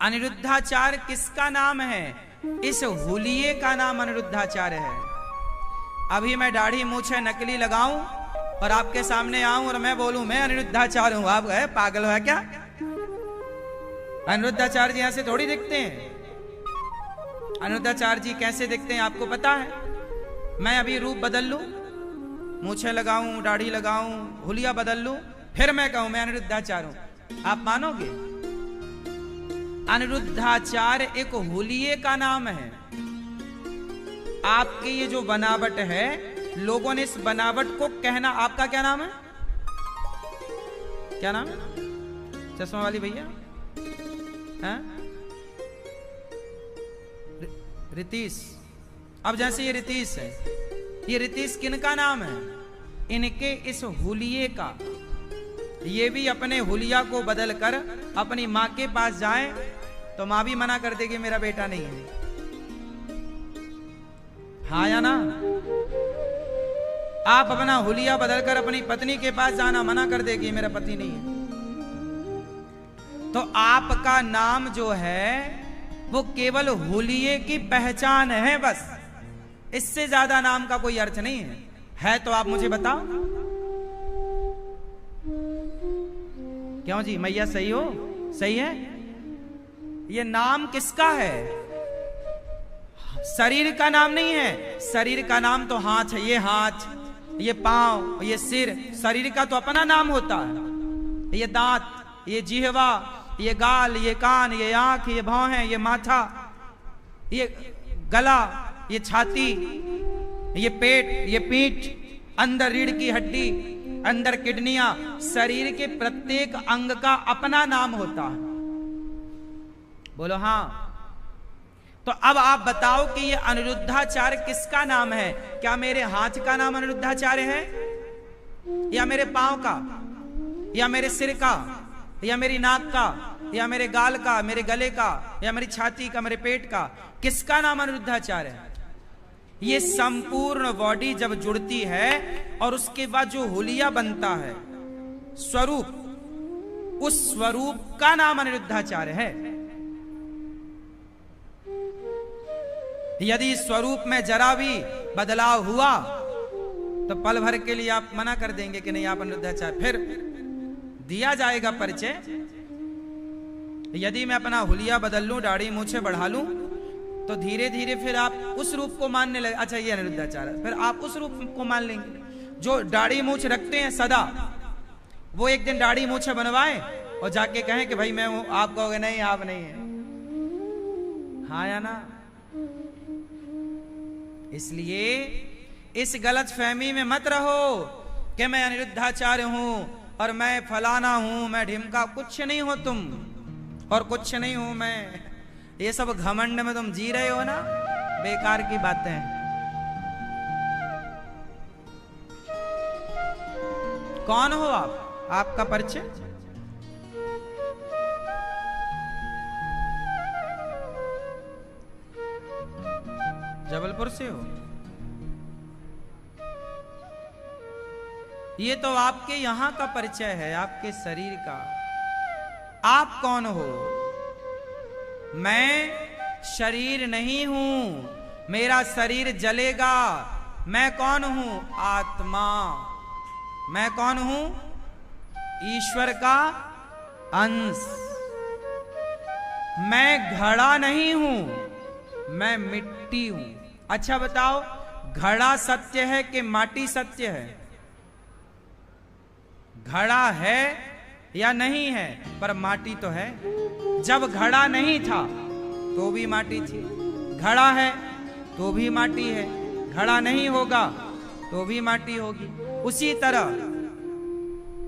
अनिरुद्धाचार्य किसका नाम है? इस हुलिये का नाम अनिरुद्धाचार्य है। अभी मैं दाढ़ी मूछे नकली लगाऊं और आपके सामने आऊं और मैं बोलूं मैं अनिरुद्धाचार्य हूं, आप गए पागल हो क्या? अनिरुद्धाचार्य जी ऐसे थोड़ी दिखते हैं। अनिरुद्धाचार्य जी कैसे दिखते हैं आपको पता है? मैं अभी रूप बदल लूं, मूछे लगाऊं, दाढ़ी लगाऊं, हुलिया बदल लूं, फिर मैं कहूं मैं अनिरुद्धाचार्य हूं, आप मानोगे? अनिरुद्धाचार्य एक हुलिये का नाम है। आपकी ये जो बनावट है, लोगों ने इस बनावट को कहना, आपका क्या नाम है? क्या नाम है? चश्मा वाली भैया हैं? रितीश। अब जैसे ये रितीश है, ये रितीश किनका नाम है? इनके इस हुलिये का। ये भी अपने हुलिया को बदल कर अपनी माँ के पास जाए तो माँ भी मना कर देगी मेरा बेटा नहीं है। हाँ या ना? आप अपना हुलिया बदल कर अपनी पत्नी के पास जाना, मना कर देगी मेरा पति नहीं है। तो आपका नाम जो है वो केवल हुलिये की पहचान है बस, इससे ज्यादा नाम का कोई अर्थ नहीं है तो आप मुझे बताओ। क्यों जी मैया सही हो? सही है? ये नाम किसका है? शरीर का नाम नहीं है। शरीर का नाम तो हाथ है, ये हाथ, ये पांव, ये सिर, शरीर का तो अपना नाम होता है। ये दांत, ये जिह्वा, ये गाल, ये कान, ये आंख, ये भौहें, ये माथा, ये गला, ये छाती, ये पेट, ये पीठ, अंदर रीढ़ की हड्डी, अंदर किडनियां, शरीर के प्रत्येक अंग का अपना नाम होता है। बोलो हाँ। तो अब आप बताओ कि ये अनिरुद्धाचार्य किसका नाम है? क्या मेरे हाथ का नाम अनिरुद्धाचार्य है, या मेरे पांव का, या मेरे सिर का, या मेरी नाक का, या मेरे गाल का, मेरे गले का, या मेरी छाती का, मेरे पेट का? किसका नाम अनिरुद्धाचार्य है? ये संपूर्ण बॉडी जब जुड़ती है और उसके बाद जो हुलिया बनता है स्वरूप, उस स्वरूप का नाम अनिरुद्धाचार्य है। यदि स्वरूप में जरा भी बदलाव हुआ तो पल भर के लिए आप मना कर देंगे कि नहीं आप अनिरुद्धाचार्य, फिर दिया जाएगा परिचय। यदि मैं अपना हुलिया बदल लूं, दाढ़ी मूछे बढ़ा लूं, तो धीरे धीरे फिर आप उस रूप को मानने लगे, अच्छा ये अनिरुद्धाचार्य, फिर आप उस रूप को मान लेंगे। जो दाढ़ी मूछ रखते हैं सदा, वो एक दिन दाढ़ी मूछे बनवाएं और जाके कहें कि भाई मैं हूं, आप कहोगे नहीं आप नहीं है। हाँ या ना? इसलिए इस गलत फहमी में मत रहो कि मैं अनिरुद्धाचार्य हूं और मैं फलाना हूं, मैं ढिमका। कुछ नहीं हो तुम और कुछ नहीं हूं मैं। ये सब घमंड में तुम जी रहे हो ना, बेकार की बातें। कौन हो आप? आपका परिचय? जबलपुर से हो? ये तो आपके यहां का परिचय है, आपके शरीर का। आप कौन हो? मैं शरीर नहीं हूं, मेरा शरीर जलेगा। मैं कौन हूं? आत्मा। मैं कौन हूं? ईश्वर का अंश। मैं घड़ा नहीं हूं, मैं मिट्टी हूं। अच्छा बताओ, घड़ा सत्य है कि माटी सत्य है? घड़ा है या नहीं है, पर माटी तो है। जब घड़ा नहीं था तो भी माटी थी, घड़ा है तो भी माटी है, घड़ा नहीं होगा तो भी माटी होगी। उसी तरह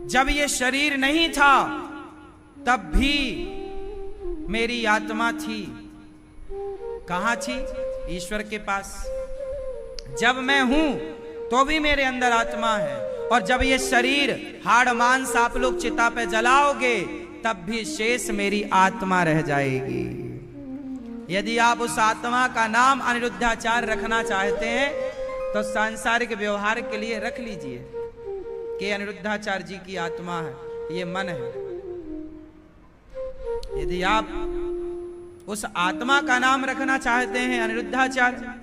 जब ये शरीर नहीं था तब भी मेरी आत्मा थी। कहां थी? ईश्वर के पास। जब मैं हूं तो भी मेरे अंदर आत्मा है, और जब ये शरीर हाड़ मांस आप लोग चिता पे जलाओगे तब भी शेष मेरी आत्मा रह जाएगी। यदि आप उस आत्मा का नाम अनिरुद्धाचार्य रखना चाहते हैं तो सांसारिक व्यवहार के लिए रख लीजिए कि अनिरुद्धाचार्य जी की आत्मा है, ये मन है। यदि आप उस आत्मा का नाम रखना चाहते हैं अनिरुद्धाचार्य,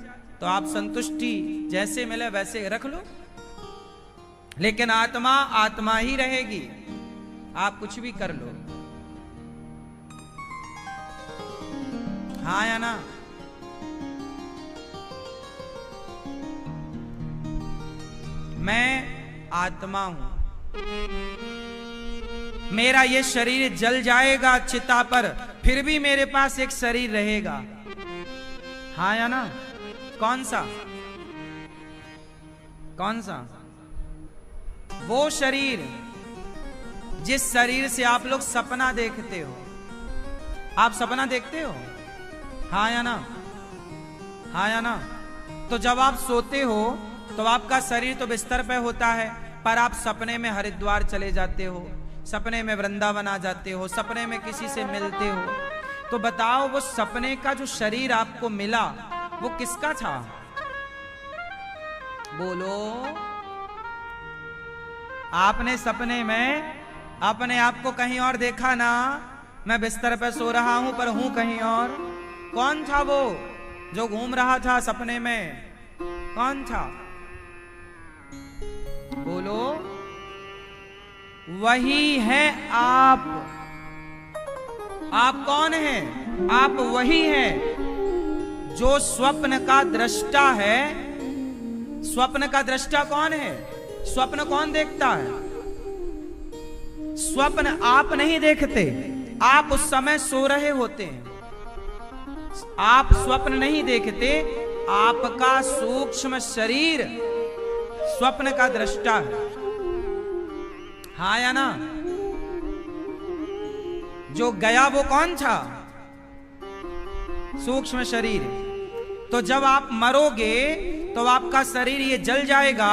तो आप संतुष्टि जैसे मिले वैसे रख लो, लेकिन आत्मा आत्मा ही रहेगी, आप कुछ भी कर लो। हाँ या ना? मैं आत्मा हूं, मेरा ये शरीर जल जाएगा चिता पर, फिर भी मेरे पास एक शरीर रहेगा। हाँ या ना? कौन सा? कौन सा? वो शरीर जिस शरीर से आप लोग सपना देखते हो। आप सपना देखते हो? हाँ या ना? हाँ या ना? तो जब आप सोते हो तो आपका शरीर तो बिस्तर पे होता है, पर आप सपने में हरिद्वार चले जाते हो, सपने में वृंदावन आ जाते हो, सपने में किसी से मिलते हो। तो बताओ वो सपने का जो शरीर आपको मिला वो किसका था? बोलो। आपने सपने में अपने आप को कहीं और देखा ना? मैं बिस्तर पे सो रहा हूं पर हूं कहीं और। कौन था वो जो घूम रहा था सपने में? कौन था? बोलो। वही है आप। आप कौन हैं? आप वही हैं जो स्वप्न का दृष्टा है। स्वप्न का दृष्टा कौन है? स्वप्न कौन देखता है? स्वप्न आप नहीं देखते, आप उस समय सो रहे होते हैं। आप स्वप्न नहीं देखते, आपका सूक्ष्म शरीर स्वप्न का दृष्टा है। हाँ या ना? जो गया वो कौन था? सूक्ष्म शरीर। तो जब आप मरोगे तो आपका शरीर ये जल जाएगा।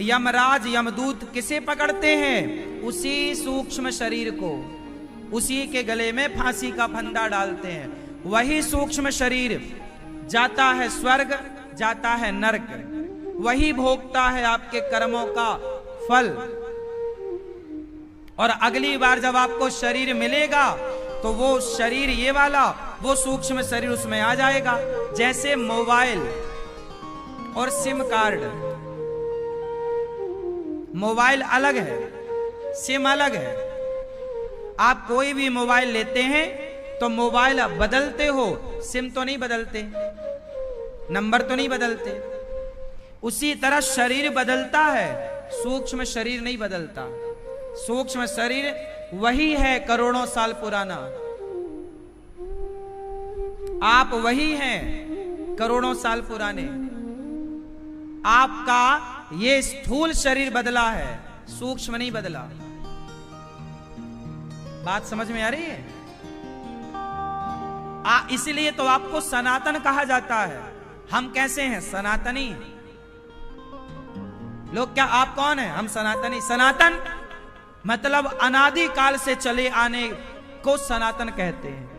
यमराज यमदूत किसे पकड़ते हैं? उसी सूक्ष्म शरीर को, उसी के गले में फांसी का फंदा डालते हैं। वही सूक्ष्म शरीर जाता है स्वर्ग, जाता है नरक, वही भोगता है आपके कर्मों का फल। और अगली बार जब आपको शरीर मिलेगा तो वो शरीर ये वाला, वो सूक्ष्म शरीर उसमें आ जाएगा। जैसे मोबाइल और सिम कार्ड, मोबाइल अलग है, सिम अलग है। आप कोई भी मोबाइल लेते हैं तो मोबाइल बदलते हो, सिम तो नहीं बदलते, नंबर तो नहीं बदलते। उसी तरह शरीर बदलता है, सूक्ष्म शरीर नहीं बदलता। सूक्ष्म शरीर वही है करोड़ों साल पुराना। आप वही हैं करोड़ों साल पुराने। आपका ये स्थूल शरीर बदला है, सूक्ष्म नहीं बदला। बात समझ में आ रही है? इसलिए तो आपको सनातन कहा जाता है। हम कैसे हैं? सनातनी। लोग क्या आप कौन है? हम सनातनी। सनातन मतलब अनादि काल से चले आने को सनातन कहते हैं।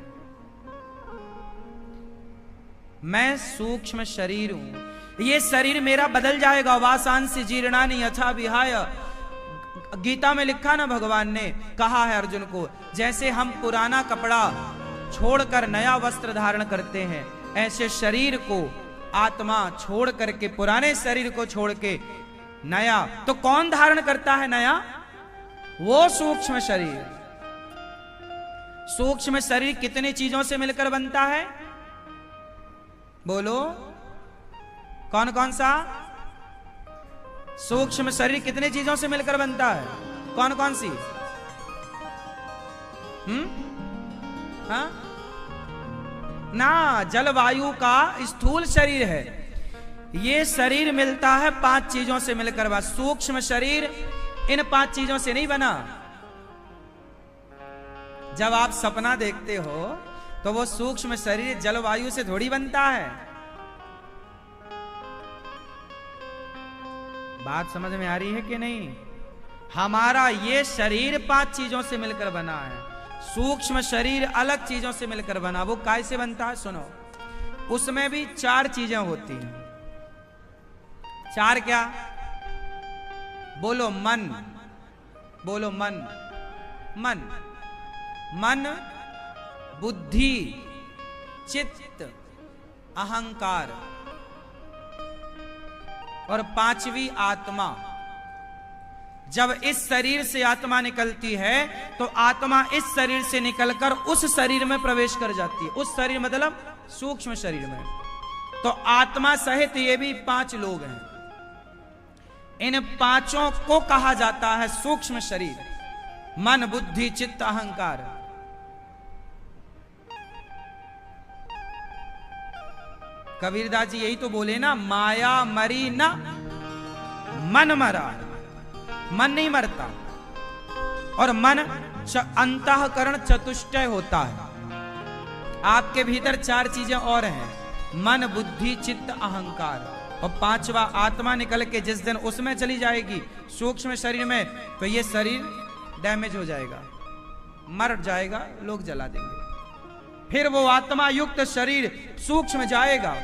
मैं सूक्ष्म शरीर हूं, ये शरीर मेरा बदल जाएगा। वासांसि जीर्णानि यथा विहाय, गीता में लिखा ना, भगवान ने कहा है अर्जुन को, जैसे हम पुराना कपड़ा छोड़कर नया वस्त्र धारण करते हैं, ऐसे शरीर को आत्मा छोड़ करके, पुराने शरीर को छोड़ के नया। तो कौन धारण करता है नया? वो सूक्ष्म शरीर। सूक्ष्म शरीर कितनी चीजों से मिलकर बनता है? बोलो, कौन कौन सा? सूक्ष्म शरीर कितनी चीजों से मिलकर बनता है? कौन कौन सी? हाँ ना, जलवायु का स्थूल शरीर है। ये शरीर मिलता है 5 चीजों से मिलकर बना। सूक्ष्म शरीर इन 5 चीजों से नहीं बना। जब आप सपना देखते हो तो वो सूक्ष्म शरीर जलवायु से थोड़ी बनता है। बात समझ में आ रही है कि नहीं? हमारा ये शरीर 5 चीजों से मिलकर बना है, सूक्ष्म शरीर अलग चीजों से मिलकर बना। वो कैसे बनता है सुनो। उसमें भी 4 चीजें होती हैं। 4 क्या? बोलो मन, बोलो मन। मन, मन, बुद्धि, चित्त, अहंकार, और पांचवी आत्मा। जब इस शरीर से आत्मा निकलती है तो आत्मा इस शरीर से निकलकर उस शरीर में प्रवेश कर जाती है। उस शरीर मतलब सूक्ष्म शरीर में। तो आत्मा सहित ये भी 5 लोग हैं। इन 5 को कहा जाता है सूक्ष्म शरीर, मन, बुद्धि, चित्त, अहंकार। कबीरदास जी यही तो बोले ना, माया मरी न मन मरा। मन नहीं मरता, और मन अंतःकरण चतुष्टय होता है। आपके भीतर 4 चीजें और हैं, मन, बुद्धि, चित्त, अहंकार, और 5वां आत्मा निकल के जिस दिन उसमें चली जाएगी सूक्ष्म शरीर में, तो ये शरीर डैमेज हो जाएगा, मर जाएगा, लोग जला देंगे। फिर वो आत्मा युक्त शरीर सूक्ष्म जाएगा,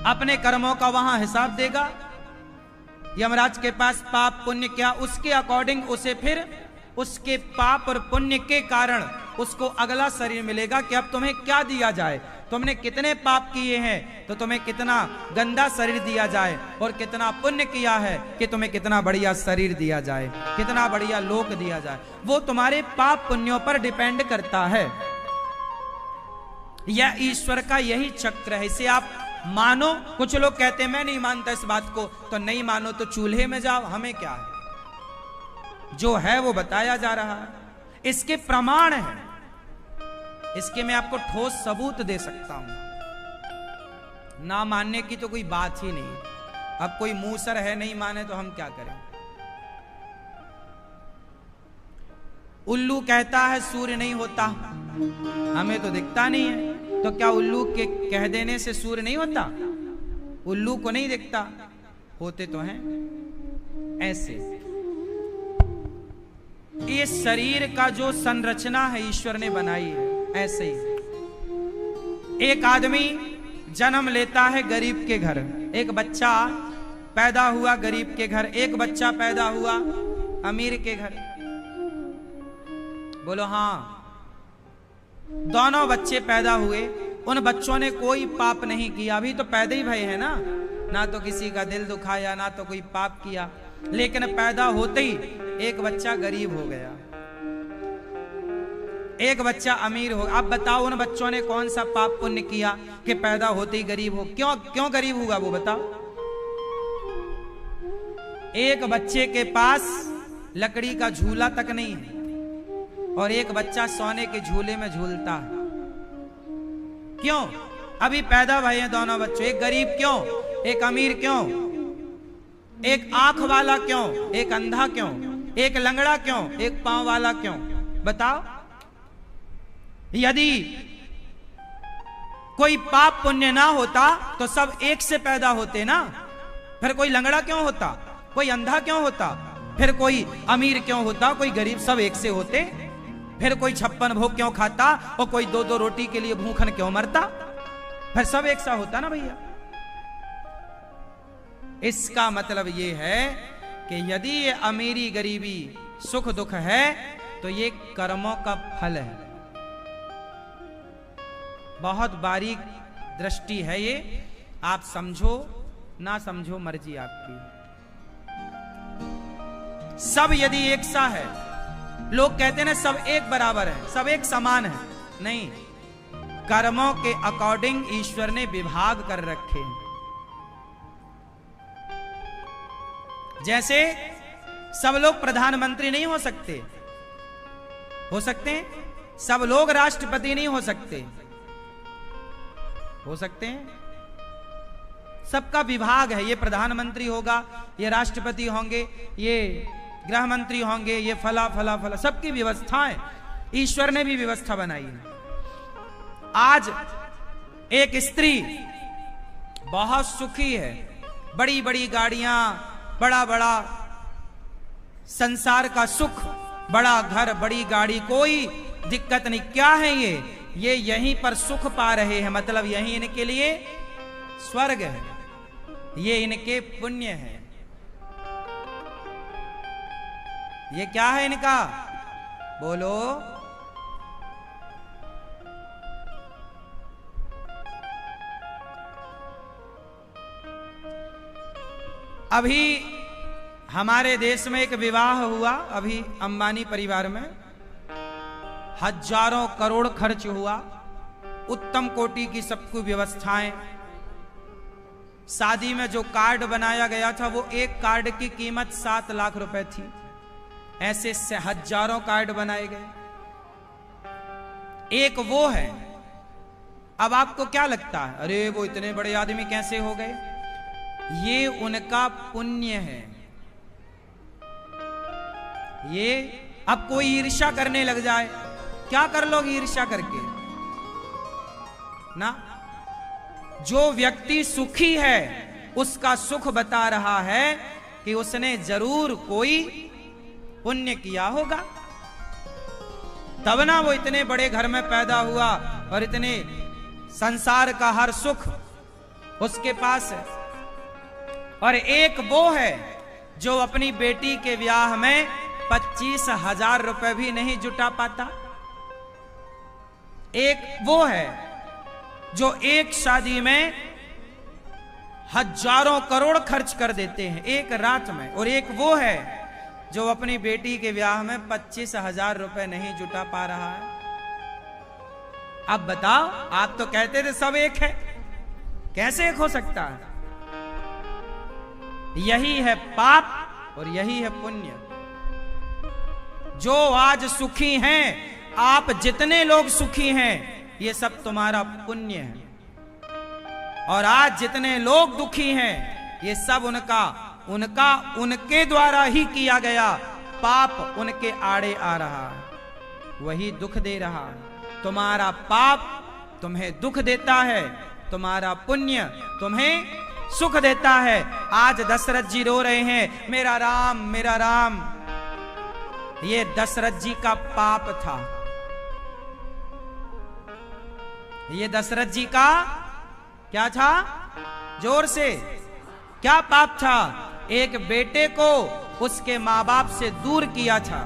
अपने कर्मों का वहां हिसाब देगा। यमराज के पास पाप पुण्य क्या, उसके अकॉर्डिंग उसे फिर उसके पाप और पुण्य के कारण उसको अगला शरीर मिलेगा कि अब तुम्हें क्या दिया जाए। तुमने कितने पाप किए हैं तो तुम्हें कितना गंदा शरीर दिया जाए, और कितना पुण्य किया है कि तुम्हें कितना बढ़िया शरीर दिया जाए, कितना बढ़िया लोक दिया जाए। वो तुम्हारे पाप पुण्यों पर डिपेंड करता है। यह ईश्वर का यही चक्र है। इसे आप मानो। कुछ लोग कहते हैं मैं नहीं मानता इस बात को, तो नहीं मानो तो चूल्हे में जाओ, हमें क्या है। जो है वो बताया जा रहा है, इसके प्रमाण है, इसके मैं आपको ठोस सबूत दे सकता हूं। ना मानने की तो कोई बात ही नहीं। अब कोई मूसर है नहीं माने तो हम क्या करें। उल्लू कहता है सूर्य नहीं होता, हमें तो दिखता नहीं है, तो क्या उल्लू के कह देने से सूर्य नहीं होता? उल्लू को नहीं दिखता, होते तो हैं। ऐसे ये शरीर का जो संरचना है ईश्वर ने बनाई है, ऐसे ही एक आदमी जन्म लेता है गरीब के घर, एक बच्चा पैदा हुआ गरीब के घर, एक बच्चा पैदा हुआ अमीर के घर। बोलो हाँ। दोनों बच्चे पैदा हुए, उन बच्चों ने कोई पाप नहीं किया, अभी तो पैदा ही भय है ना, ना तो किसी का दिल दुखाया, ना तो कोई पाप किया, लेकिन पैदा होते ही एक बच्चा गरीब हो गया, एक बच्चा अमीर हो। अब बताओ उन बच्चों ने कौन सा पाप पुण्य किया कि पैदा होते ही गरीब हो? क्यों गरीब हुआ वो बताओ? एक बच्चे के पास लकड़ी का झूला तक नहीं है, और एक बच्चा सोने के झूले में झूलता है। क्यों? अभी पैदा भए हैं दोनों बच्चे, एक गरीब क्यों, एक अमीर क्यों, एक आंख वाला क्यों, एक अंधा क्यों, एक लंगड़ा क्यों, एक पांव वाला क्यों? बताओ। यदि कोई पाप पुण्य ना होता तो सब एक से पैदा होते ना, फिर कोई लंगड़ा क्यों होता, कोई अंधा क्यों होता, फिर कोई अमीर क्यों होता, कोई गरीब, सब एक से होते। फिर कोई 56 भोग क्यों खाता, और कोई 2-2 रोटी के लिए भूखन क्यों मरता, फिर सब एक सा होता ना भैया। इसका मतलब ये है कि यदि ये अमीरी गरीबी सुख दुख है तो ये कर्मों का फल है। बहुत बारीक दृष्टि है ये, आप समझो ना समझो मर्जी आपकी। सब यदि एक सा है, लोग कहते हैं ना सब एक बराबर है, सब एक समान है, नहीं, कर्मों के अकॉर्डिंग ईश्वर ने विभाग कर रखे हैं। जैसे सब लोग प्रधानमंत्री नहीं हो सकते, हो सकते हैं, सब लोग राष्ट्रपति नहीं हो सकते, हो सकते हैं, सबका विभाग है। ये प्रधानमंत्री होगा, ये राष्ट्रपति होंगे, ये गृह मंत्री होंगे, ये फला फला फला, सबकी व्यवस्थाएं ईश्वर ने भी व्यवस्था बनाई है। आज एक स्त्री बहुत सुखी है, बड़ी बड़ी गाड़ियां, बड़ा बड़ा संसार का सुख, बड़ा घर, बड़ी गाड़ी, कोई दिक्कत नहीं। क्या है ये यहीं पर सुख पा रहे हैं, मतलब यहीं इनके लिए स्वर्ग है, ये इनके पुण्य है। ये क्या है इनका? बोलो। अभी हमारे देश में एक विवाह हुआ, अभी अंबानी परिवार में हजारों करोड़ खर्च हुआ, उत्तम कोटि की सबको व्यवस्थाएं। शादी में जो कार्ड बनाया गया था वो एक कार्ड की कीमत 7 लाख रुपए थी। ऐसे से हजारों कार्ड बनाए गए, एक वो है। अब आपको क्या लगता है, अरे वो इतने बड़े आदमी कैसे हो गए? ये उनका पुण्य है। ये अब कोई ईर्ष्या करने लग जाए, क्या कर लोगे ईर्ष्या करके ना? जो व्यक्ति सुखी है उसका सुख बता रहा है कि उसने जरूर कोई पुण्य किया होगा, तब ना वो इतने बड़े घर में पैदा हुआ और इतने संसार का हर सुख उसके पास है। और एक वो है जो अपनी बेटी के ब्याह में 25,000 रुपए भी नहीं जुटा पाता। एक वो है जो एक शादी में हजारों करोड़ खर्च कर देते हैं एक रात में, और एक वो है जो अपनी बेटी के ब्याह में 25,000 रुपए नहीं जुटा पा रहा है। अब बताओ, आप तो कहते थे सब एक है, कैसे एक हो सकता है? यही है पाप और यही है पुण्य। जो आज सुखी हैं, आप जितने लोग सुखी हैं, ये सब तुम्हारा पुण्य है। और आज जितने लोग दुखी हैं, ये सब उनके द्वारा ही किया गया पाप उनके आड़े आ रहा है, वही दुख दे रहा है। तुम्हारा पाप तुम्हें दुख देता है, तुम्हारा पुण्य तुम्हें सुख देता है। आज दशरथ जी रो रहे हैं, मेरा राम मेरा राम। ये दशरथ जी का पाप था। ये दशरथ जी का क्या था? जोर से, क्या पाप था? एक बेटे को उसके मां बाप से दूर किया था।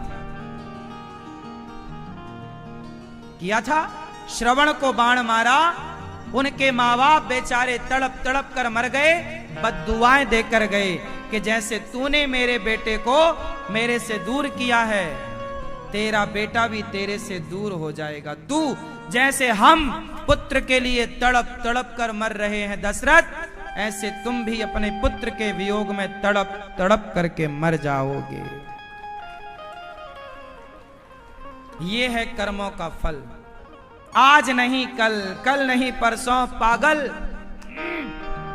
श्रवण को बाण मारा, उनके मां बाप बेचारे तड़प तड़प कर मर गए, बद्दुआएं देकर गए कि जैसे तूने मेरे बेटे को मेरे से दूर किया है, तेरा बेटा भी तेरे से दूर हो जाएगा। तू जैसे हम पुत्र के लिए तड़प तड़प कर मर रहे हैं दशरथ, ऐसे तुम भी अपने पुत्र के वियोग में तड़प तड़प करके मर जाओगे। ये है कर्मों का फल। आज नहीं कल, कल नहीं परसों, पागल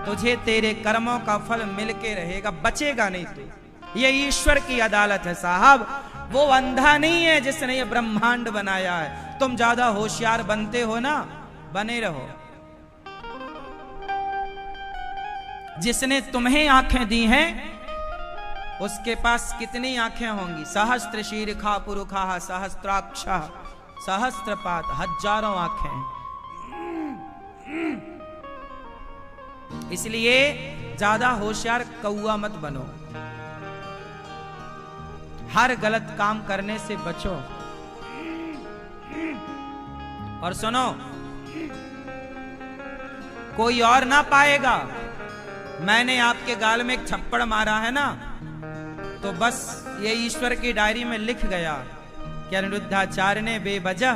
तुझे तेरे कर्मों का फल मिलके रहेगा, बचेगा नहीं तू। ये ईश्वर की अदालत है साहब। वो अंधा नहीं है जिसने ये ब्रह्मांड बनाया है। तुम ज्यादा होशियार बनते हो ना, बने रहो। जिसने तुम्हें आंखें दी हैं, उसके पास कितनी आंखें होंगी? सहस्त्र शीर्षा पुरुखा सहस्त्राक्ष सहस्त्रपात, हजारों आंखें। इसलिए ज्यादा होशियार कौआ मत बनो, हर गलत काम करने से बचो। और सुनो, कोई और ना पाएगा। मैंने आपके गाल में एक थप्पड़ मारा है ना, तो बस ये ईश्वर की डायरी में लिख गया कि अनिरुद्धाचार्य ने बेवजह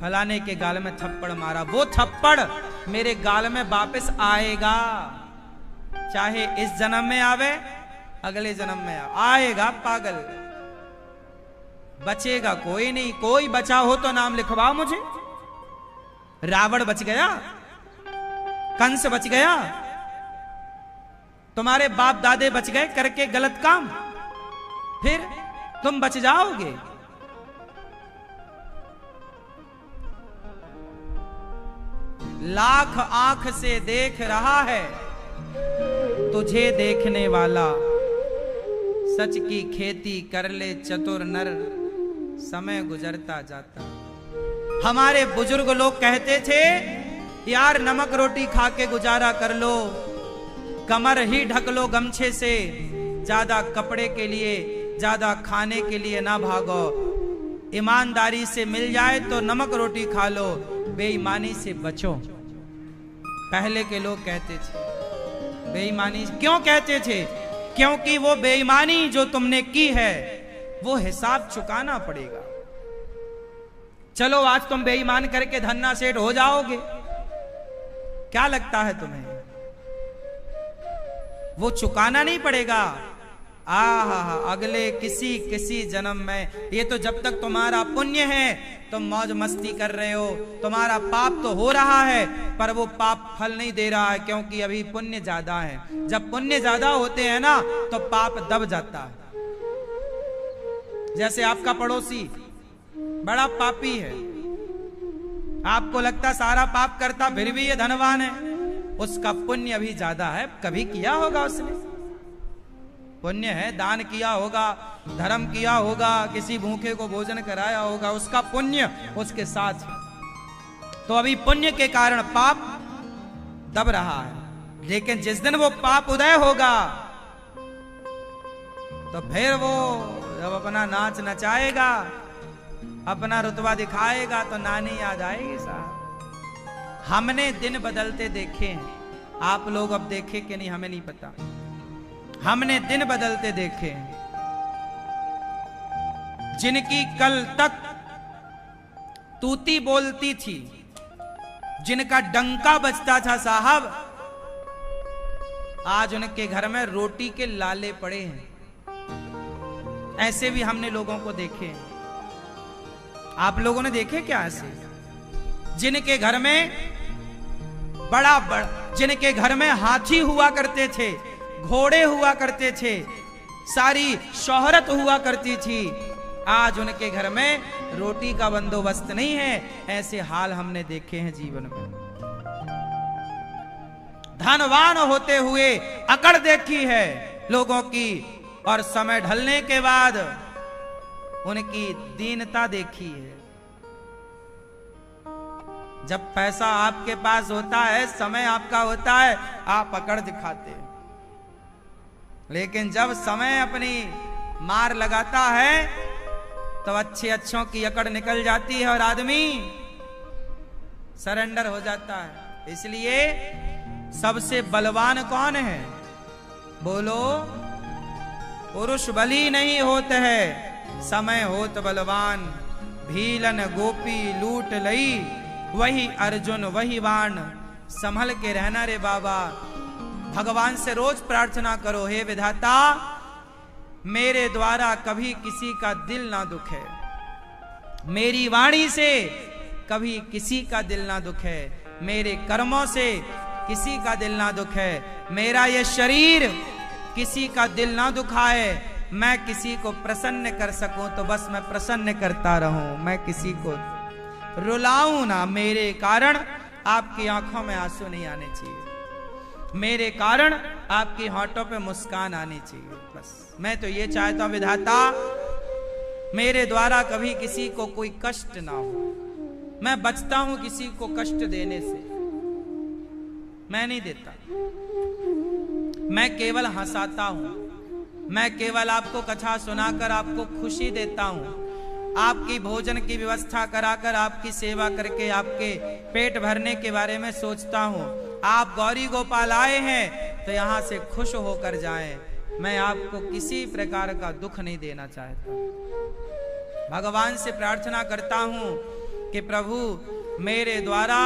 फलाने के गाल में थप्पड़ मारा। वो थप्पड़ मेरे गाल में वापस आएगा, चाहे इस जन्म में आवे, अगले जन्म में आएगा। पागल, बचेगा कोई नहीं। कोई बचा हो तो नाम लिखवा मुझे। रावण बच गया, कंस बच गया, तुम्हारे बाप दादे बच गए करके गलत काम, फिर तुम बच जाओगे। लाख आंख से देख रहा है तुझे देखने वाला, सच की खेती कर ले चतुर नर, समय गुजरता जाता। हमारे बुजुर्ग लोग कहते थे, यार नमक रोटी खा के गुजारा कर लो, कमर ही ढक लो गमछे से, ज्यादा कपड़े के लिए, ज्यादा खाने के लिए ना भागो। ईमानदारी से मिल जाए तो नमक रोटी खा लो, बेईमानी से बचो। पहले के लोग कहते थे। बेईमानी क्यों कहते थे? क्योंकि वो बेईमानी जो तुमने की है वो हिसाब चुकाना पड़ेगा। चलो आज तुम बेईमान करके धन्ना सेठ हो जाओगे, क्या लगता है तुम्हें? वो चुकाना नहीं पड़ेगा। अगले किसी जन्म में, ये तो जब तक तुम्हारा पुण्य है तुम मौज मस्ती कर रहे हो, तुम्हारा पाप तो हो रहा है पर वो पाप फल नहीं दे रहा है, क्योंकि अभी पुण्य ज्यादा है। जब पुण्य ज्यादा होते हैं ना तो पाप दब जाता है। जैसे आपका पड़ोसी बड़ा पापी है, आपको लगता सारा पाप करता फिर भी ये धनवान है, उसका पुण्य अभी ज्यादा है। कभी किया होगा उसने पुण्य है, दान किया होगा, धर्म किया होगा, किसी भूखे को भोजन कराया होगा, उसका पुण्य उसके साथ। तो अभी पुण्य के कारण पाप दब रहा है, लेकिन जिस दिन वो पाप उदय होगा तो फिर वो जब अपना नाच नचाएगा, अपना रुतबा दिखाएगा तो नानी याद आएगी साहब। हमने दिन बदलते देखे हैं, आप लोग अब देखे कि नहीं हमें नहीं पता। हमने दिन बदलते देखे हैं। जिनकी कल तक तूती बोलती थी, जिनका डंका बजता था साहब, आज उनके घर में रोटी के लाले पड़े हैं। ऐसे भी हमने लोगों को देखे हैं। आप लोगों ने देखे क्या ऐसे? जिनके घर में जिनके घर में हाथी हुआ करते थे, घोड़े हुआ करते थे, सारी शोहरत हुआ करती थी, आज उनके घर में रोटी का बंदोबस्त नहीं है। ऐसे हाल हमने देखे हैं जीवन में। धनवान होते हुए अकड़ देखी है लोगों की, और समय ढलने के बाद उनकी दीनता देखी है। जब पैसा आपके पास होता है, समय आपका होता है, आप अकड़ दिखाते हैं, लेकिन जब समय अपनी मार लगाता है तो अच्छों की अकड़ निकल जाती है और आदमी सरेंडर हो जाता है। इसलिए सबसे बलवान कौन है? बोलो। पुरुष बली नहीं होते है, समय होत बलवान। भीलन गोपी लूट लई, वही अर्जुन वही बाण। संभल के रहना रे बाबा। भगवान से रोज प्रार्थना करो, हे विधाता मेरे द्वारा कभी किसी का दिल ना दुखे, मेरी वाणी से कभी किसी का दिल ना दुखे, मेरे कर्मों से किसी का दिल ना दुखे, मेरा ये शरीर किसी का दिल ना दुखाए, मैं किसी को प्रसन्न कर सकूं तो बस मैं प्रसन्न करता रहूं, मैं किसी को रुलाऊं ना। मेरे कारण आपकी आंखों में आंसू नहीं आने चाहिए, मेरे कारण आपकी होठों पे मुस्कान आनी चाहिए। बस मैं तो ये चाहता हूं विधाता मेरे द्वारा कभी किसी को कोई कष्ट ना हो। मैं बचता हूं किसी को कष्ट देने से, मैं नहीं देता। मैं केवल हंसाता हूं, मैं केवल आपको कथा सुनाकर आपको खुशी देता हूं, आपकी भोजन की व्यवस्था कराकर आपकी सेवा करके आपके पेट भरने के बारे में सोचता हूं। आप गौरी गोपाल आए हैं तो यहां से खुश होकर जाएं। मैं आपको किसी प्रकार का दुख नहीं देना चाहता। भगवान से प्रार्थना करता हूं कि प्रभु मेरे द्वारा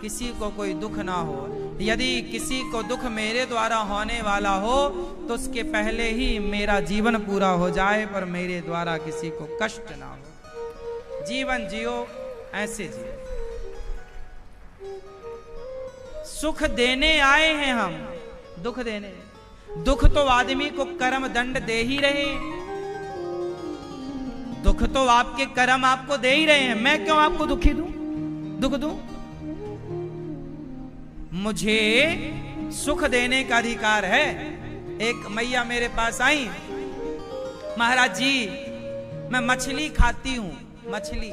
किसी को कोई दुख ना हो। यदि किसी को दुख मेरे द्वारा होने वाला हो तो उसके पहले ही मेरा जीवन पूरा हो जाए, पर मेरे द्वारा किसी को कष्ट ना हो। जीवन जियो ऐसे जियो। सुख देने आए हैं हम, दुख देने। दुख तो आदमी को कर्म दंड दे ही रहे हैं, दुख तो आपके कर्म आपको दे ही रहे हैं। मैं क्यों आपको दुखी दूं, दुख दूं? मुझे सुख देने का अधिकार है। एक मैया मेरे पास आई, महाराज जी मैं मछली खाती हूं, मछली।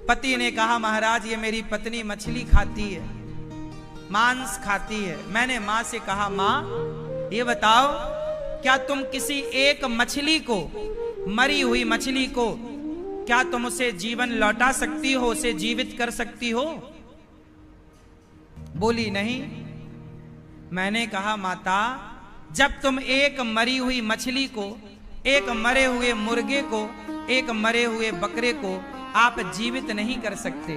पति ने कहा महाराज ये मेरी पत्नी मछली खाती है, मांस खाती है। मैंने मां से कहा मां ये बताओ क्या तुम किसी एक मछली को, मरी हुई मछली को, क्या तुम उसे जीवन लौटा सकती हो, उसे जीवित कर सकती हो? बोली नहीं। मैंने कहा माता जब तुम एक मरी हुई मछली को, एक मरे हुए मुर्गे को, एक मरे हुए बकरे को आप जीवित नहीं कर सकते,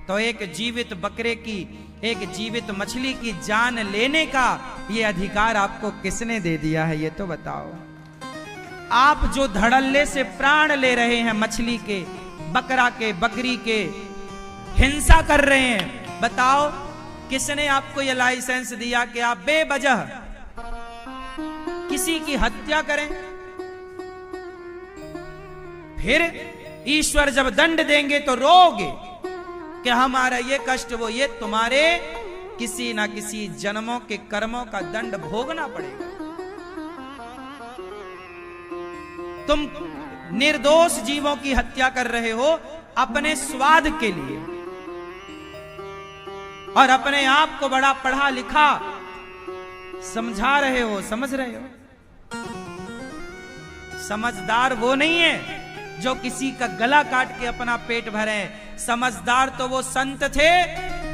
तो एक जीवित बकरे की, एक जीवित मछली की जान लेने का ये अधिकार आपको किसने दे दिया है, ये तो बताओ। आप जो धड़ल्ले से प्राण ले रहे हैं मछली के, बकरा के, बकरी के, हिंसा कर रहे हैं, बताओ किसने आपको ये लाइसेंस दिया कि आप बेवजह किसी की हत्या करें? फिर ईश्वर जब दंड देंगे तो रोगे कि हमारा ये कष्ट, वो ये, तुम्हारे किसी ना किसी जन्मों के कर्मों का दंड भोगना पड़ेगा। तुम निर्दोष जीवों की हत्या कर रहे हो अपने स्वाद के लिए, और अपने आप को बड़ा पढ़ा लिखा समझा रहे हो, समझ रहे हो। समझदार वो नहीं है जो किसी का गला काट के अपना पेट भरे। समझदार तो वो संत थे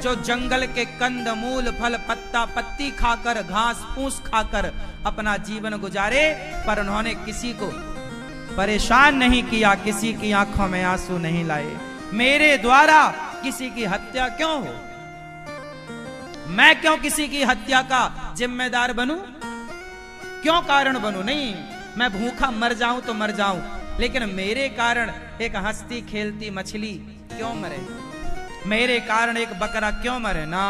जो जंगल के कंद मूल फल पत्ता पत्ती खाकर, घास फूस खाकर अपना जीवन गुजारे, पर उन्होंने किसी को परेशान नहीं किया, किसी की आंखों में आंसू नहीं लाए। मेरे द्वारा किसी की हत्या क्यों हो? मैं क्यों किसी की हत्या का जिम्मेदार बनूं? क्यों कारण बनूं? नहीं, मैं भूखा मर जाऊं तो मर जाऊं, लेकिन मेरे कारण एक हंसती खेलती मछली क्यों मरे? मेरे कारण एक बकरा क्यों मरे? ना,